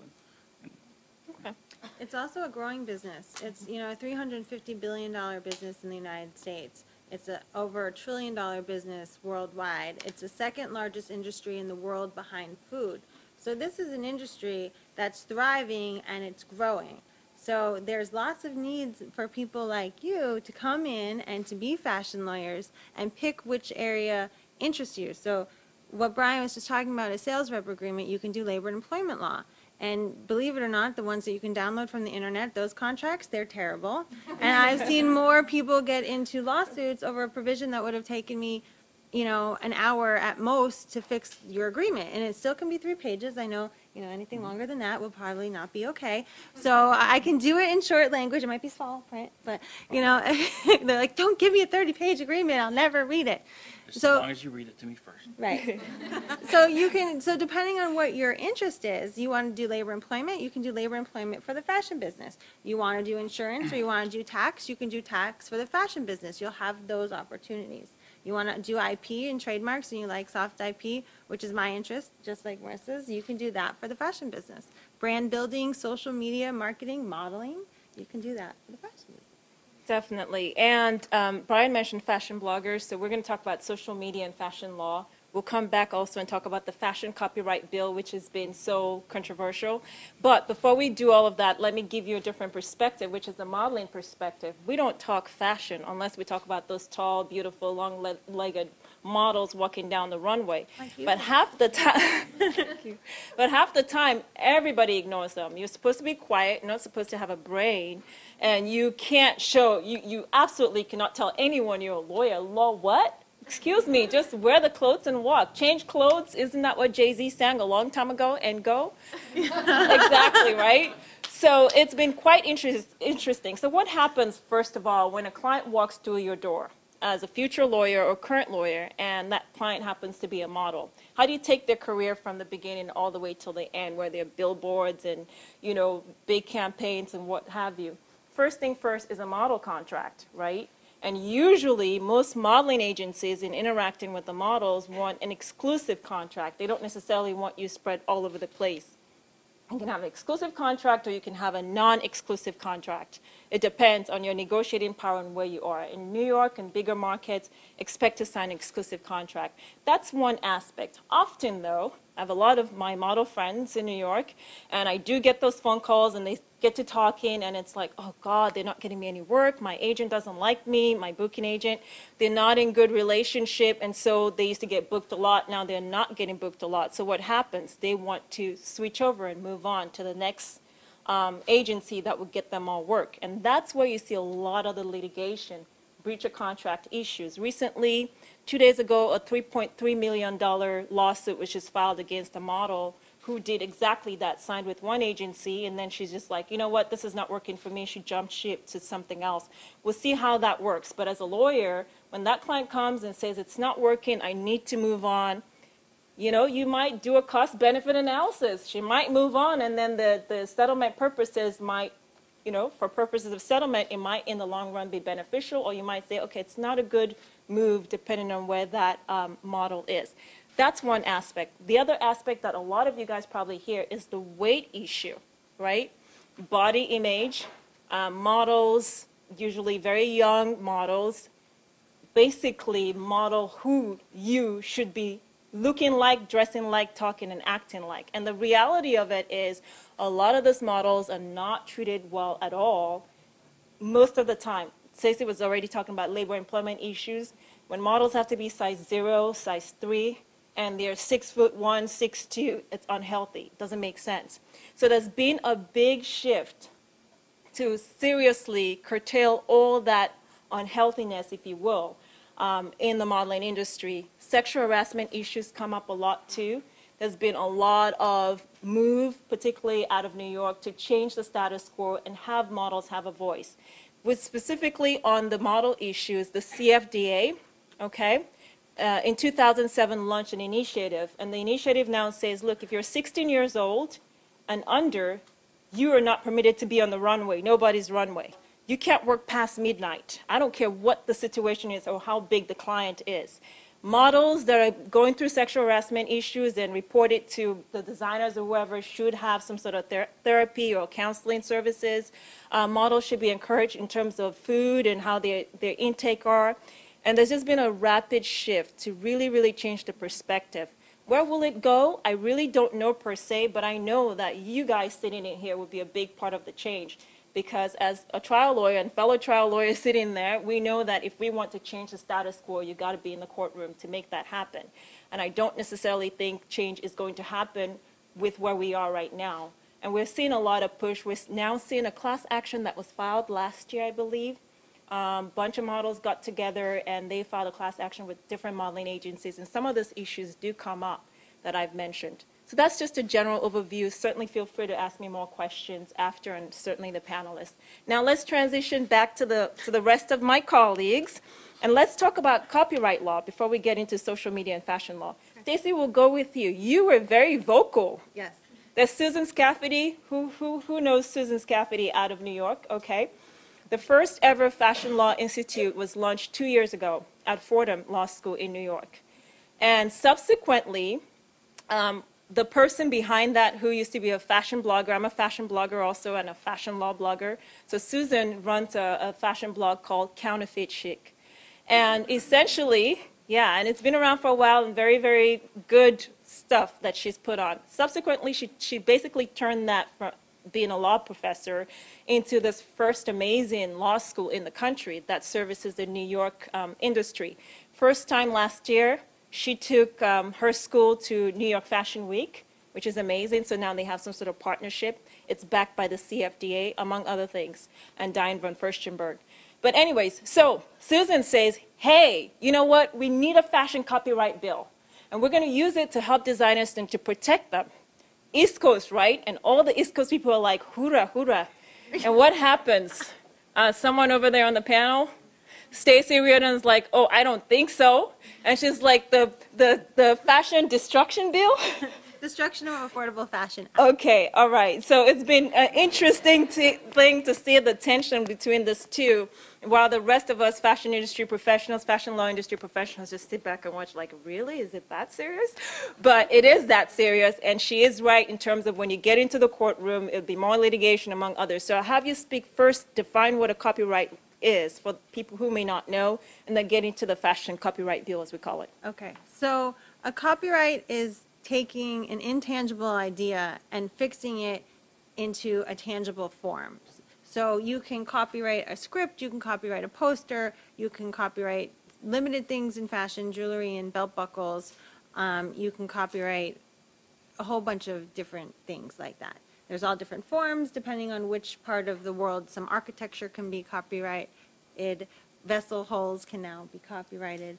Okay. It's also a growing business. It's, you know, a $350 billion business in the United States. It's over $1 trillion business worldwide. It's the second largest industry in the world behind food. So this is an industry that's thriving and it's growing. So there's lots of needs for people like you to come in and to be fashion lawyers and pick which area interests you. So what Bryan was just talking about, a sales rep agreement, you can do labor and employment law. And believe it or not, the ones that you can download from the internet, those contracts, they're terrible. And I've seen more people get into lawsuits over a provision that would have taken me, you know, an hour at most to fix your agreement. And it still can be 3 pages. I know, you know, anything longer than that will probably not be okay. So I can do it in short language. It might be small print, but, you know, they're like, don't give me a 30-page agreement. I'll never read it. Just as long as you read it to me first. Right. So you can, so depending on what your interest is, you want to do labor employment, you can do labor employment for the fashion business. You want to do insurance or you want to do tax, you can do tax for the fashion business. You'll have those opportunities. You want to do IP and trademarks and you like soft IP, which is my interest, just like Marissa's, you can do that for the fashion business. Brand building, social media, marketing, modeling, you can do that for the fashion business. Definitely. And Bryan mentioned fashion bloggers, so we're going to talk about social media and fashion law. We'll come back also and talk about the fashion copyright bill, which has been so controversial. But before we do all of that, let me give you a different perspective, which is the modeling perspective. We don't talk fashion unless we talk about those tall, beautiful, long-legged models walking down the runway. But half the time, but half the time, everybody ignores them. You're supposed to be quiet. You're not supposed to have a brain. And you can't show, you absolutely cannot tell anyone you're a lawyer. Law what? Excuse me, just wear the clothes and walk. Change clothes, isn't that what Jay-Z sang a long time ago? And go? Exactly, right? So it's been quite interesting. So what happens, first of all, when a client walks through your door as a future lawyer or current lawyer, and that client happens to be a model? How do you take their career from the beginning all the way till the end, where there are billboards and, you know, big campaigns and what have you? First thing first is a model contract, right? And usually, most modeling agencies in interacting with the models want an exclusive contract. They don't necessarily want you spread all over the place. You can have an exclusive contract or you can have a non-exclusive contract. It depends on your negotiating power and where you are. In New York and bigger markets, expect to sign an exclusive contract. That's one aspect. Often, though, I have a lot of my model friends in New York, and I do get those phone calls, and they get to talking, and it's like, oh, God, they're not getting me any work. My agent doesn't like me, my booking agent. They're not in good relationship, and so they used to get booked a lot. Now they're not getting booked a lot. So what happens? They want to switch over and move on to the next agency that will get them all work. And that's where you see a lot of the litigation, breach of contract issues. Recently, 2 days ago, a $3.3 million lawsuit was just filed against a model who did exactly that, signed with one agency, and then she's just like, you know what, this is not working for me. She jumped ship to something else. We'll see how that works. But as a lawyer, when that client comes and says, it's not working, I need to move on, you know, you might do a cost-benefit analysis. She might move on, and then the settlement purposes might, you know, for purposes of settlement, it might in the long run be beneficial, or you might say, okay, it's not a good move depending on where that model is. That's one aspect. The other aspect that a lot of you guys probably hear is the weight issue, right? Body image, models, usually very young models, basically model who you should be looking like, dressing like, talking and acting like. And the reality of it is a lot of those models are not treated well at all most of the time. Staci was already talking about labor employment issues. When models have to be size 0, size 3, and they're 6'1", 6'2", it's unhealthy. It doesn't make sense. So there's been a big shift to seriously curtail all that unhealthiness, if you will, in the modeling industry. Sexual harassment issues come up a lot too. There's been a lot of move, particularly out of New York, to change the status quo and have models have a voice. With specifically on the model issues, the CFDA, okay, in 2007 launched an initiative, and the initiative now says, look, if you're 16 years old and under, you are not permitted to be on the runway, nobody's runway. You can't work past midnight. I don't care what the situation is or how big the client is. Models that are going through sexual harassment issues and report it to the designers or whoever should have some sort of therapy or counseling services. Models should be encouraged in terms of food and how their intake are. And there's just been a rapid shift to really, really change the perspective. Where will it go? I really don't know per se, but I know that you guys sitting in here will be a big part of the change. Because as a trial lawyer and fellow trial lawyers sitting there, we know that if we want to change the status quo, you got to be in the courtroom to make that happen. And I don't necessarily think change is going to happen with where we are right now. And we're seeing a lot of push. We're now seeing a class action that was filed last year, I believe. Bunch of models got together and they filed a class action with different modeling agencies. And some of those issues do come up that I've mentioned. So that's just a general overview. Certainly feel free to ask me more questions after, and certainly the panelists. Now let's transition back to the rest of my colleagues, and let's talk about copyright law before we get into social media and fashion law. Staci, we'll go with you. You were very vocal. Yes. There's Susan Scafidi. Who knows Susan Scafidi out of New York? Okay. The first ever Fashion Law Institute was launched 2 years ago at Fordham Law School in New York. And subsequently, the person behind that, who used to be a fashion blogger, I'm a fashion blogger also and a fashion law blogger. So Susan runs a fashion blog called Counterfeit Chic. And essentially, yeah, and it's been around for a while and very, very good stuff that she's put on. Subsequently, she basically turned that from being a law professor into this first amazing law school in the country that services the New York industry. First time last year, she took her school to New York Fashion Week, which is amazing. So now they have some sort of partnership. It's backed by the CFDA, among other things, and Diane von Furstenberg. But anyways, so Susan says, hey, you know what? We need a fashion copyright bill. And we're going to use it to help designers and to protect them. East Coast, right? And all the East Coast people are like, hoorah, hoorah. And what happens? Someone over there on the panel, Staci Riordan's like, oh, I don't think so. And she's like, the fashion destruction bill? Destruction of affordable fashion. Okay, all right. So it's been an interesting thing to see the tension between these two, while the rest of us fashion industry professionals, fashion law industry professionals just sit back and watch like, really? Is it that serious? But it is that serious, and she is right in terms of when you get into the courtroom, it'll be more litigation among others. So I'll have you speak first, define what a copyright is for people who may not know, and then get into the fashion copyright bill, as we call it. Okay, so a copyright is taking an intangible idea and fixing it into a tangible form. So you can copyright a script, you can copyright a poster, you can copyright limited things in fashion, jewelry and belt buckles. You can copyright a whole bunch of different things like that. There's all different forms depending on which part of the world. Some architecture can be copyrighted. Vessel hulls can now be copyrighted.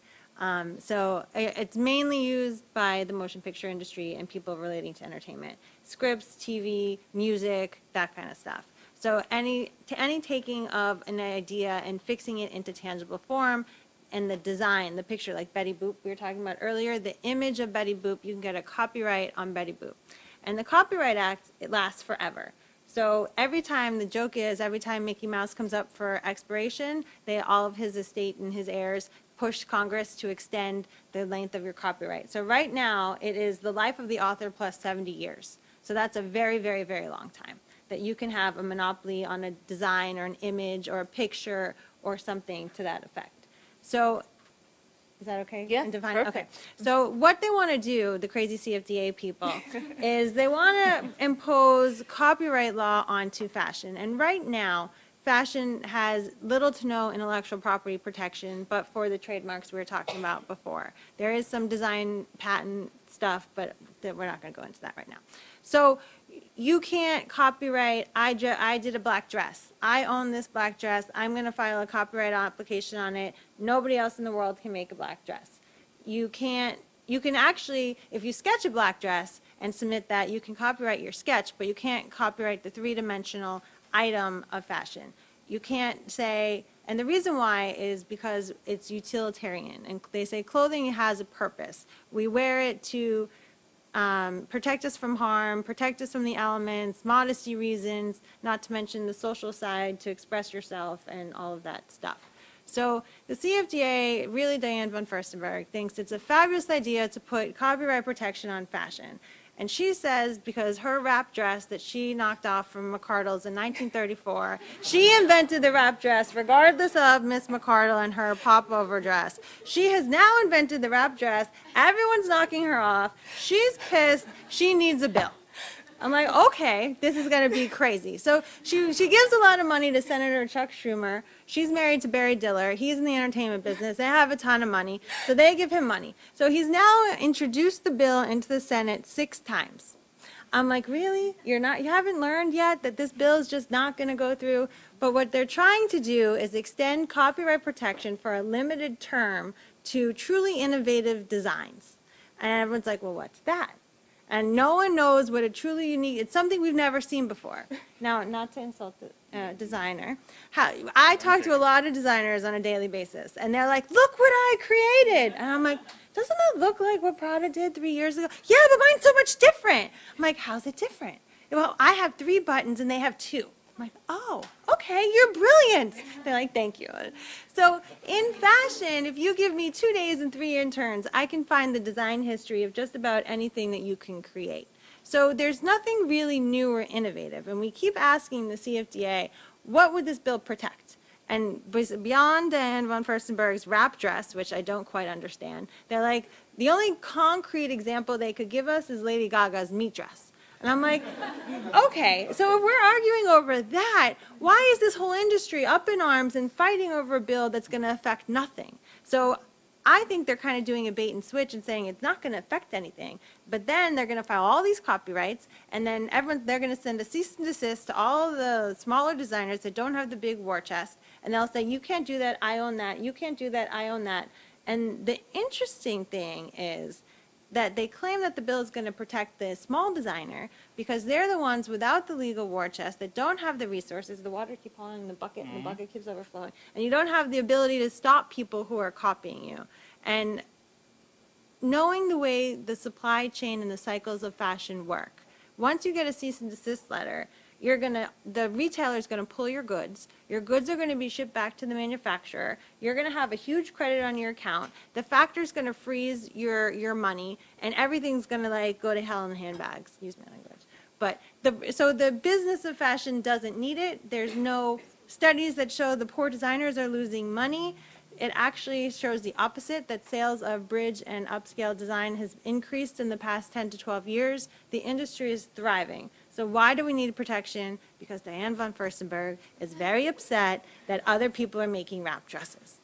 So it's mainly used by the motion picture industry and people relating to entertainment. Scripts, TV, music, that kind of stuff. So any taking of an idea and fixing it into tangible form, and the design, the picture, like Betty Boop we were talking about earlier, the image of Betty Boop, you can get a copyright on Betty Boop. And the Copyright Act, it lasts forever. So every time, the joke is, every time Mickey Mouse comes up for expiration, all of his estate and his heirs push Congress to extend the length of your copyright. So right now, it is the life of the author plus 70 years. So that's a very, very, very long time that you can have a monopoly on a design or an image or a picture or something to that effect. So is that okay? Yeah, perfect. Okay. So what they want to do, the crazy CFDA people, is they want to impose copyright law onto fashion. And right now, fashion has little to no intellectual property protection, but for the trademarks we were talking about before. There is some design patent stuff, but we're not going to go into that right now. So you can't copyright, I did a black dress. I own this black dress. I'm going to file a copyright application on it. Nobody else in the world can make a black dress. You can actually, if you sketch a black dress and submit that, you can copyright your sketch, but you can't copyright the three-dimensional item of fashion. You can't say, and the reason why is because it's utilitarian, and they say clothing has a purpose. We wear it to protect us from harm, protect us from the elements, modesty reasons, not to mention the social side to express yourself and all of that stuff. So the CFDA, really Diane von Furstenberg, thinks it's a fabulous idea to put copyright protection on fashion. And she says because her wrap dress that she knocked off from McCardle's in 1934, she invented the wrap dress regardless of Miss McCardle and her popover dress. She has now invented the wrap dress. Everyone's knocking her off. She's pissed. She needs a bill. I'm like, okay, this is going to be crazy. So she gives a lot of money to Senator Chuck Schumer. She's married to Barry Diller. He's in the entertainment business. They have a ton of money, so they give him money. So he's now introduced the bill into the Senate 6 times. I'm like, really? You haven't learned yet that this bill is just not going to go through? But what they're trying to do is extend copyright protection for a limited term to truly innovative designs. And everyone's like, well, what's that? And no one knows what a truly unique, it's something we've never seen before. Now, not to insult the designer, I talk to a lot of designers on a daily basis, and they're like, look what I created. And I'm like, doesn't that look like what Prada did 3 years ago? Yeah, but mine's so much different. I'm like, how's it different? Well, I have 3 buttons and they have 2. I'm like, oh, okay, you're brilliant. They're like, thank you. So in fashion, if you give me 2 days and 3 interns, I can find the design history of just about anything that you can create. So there's nothing really new or innovative. And we keep asking the CFDA, what would this bill protect? And beyond Diane von Furstenberg's wrap dress, which I don't quite understand, they're like, the only concrete example they could give us is Lady Gaga's meat dress. And I'm like, okay, so if we're arguing over that, why is this whole industry up in arms and fighting over a bill that's going to affect nothing? So I think they're kind of doing a bait and switch and saying it's not going to affect anything. But then they're going to file all these copyrights, and then they're going to send a cease and desist to all the smaller designers that don't have the big war chest, and they'll say, you can't do that, I own that. You can't do that, I own that. And the interesting thing is that they claim that the bill is going to protect the small designer because they're the ones without the legal war chest that don't have the resources. The water keeps falling in the bucket and the bucket keeps overflowing. And you don't have the ability to stop people who are copying you. And knowing the way the supply chain and the cycles of fashion work. Once you get a cease and desist letter, the retailer is going to pull your goods. Your goods are going to be shipped back to the manufacturer. You're going to have a huge credit on your account. The factor's going to freeze your money, and everything's going to like go to hell in handbags. Use my language. But so the business of fashion doesn't need it. There's no studies that show the poor designers are losing money. It actually shows the opposite, that sales of bridge and upscale design has increased in the past 10 to 12 years. The industry is thriving. So why do we need protection? Because Diane von Furstenberg is very upset that other people are making wrap dresses.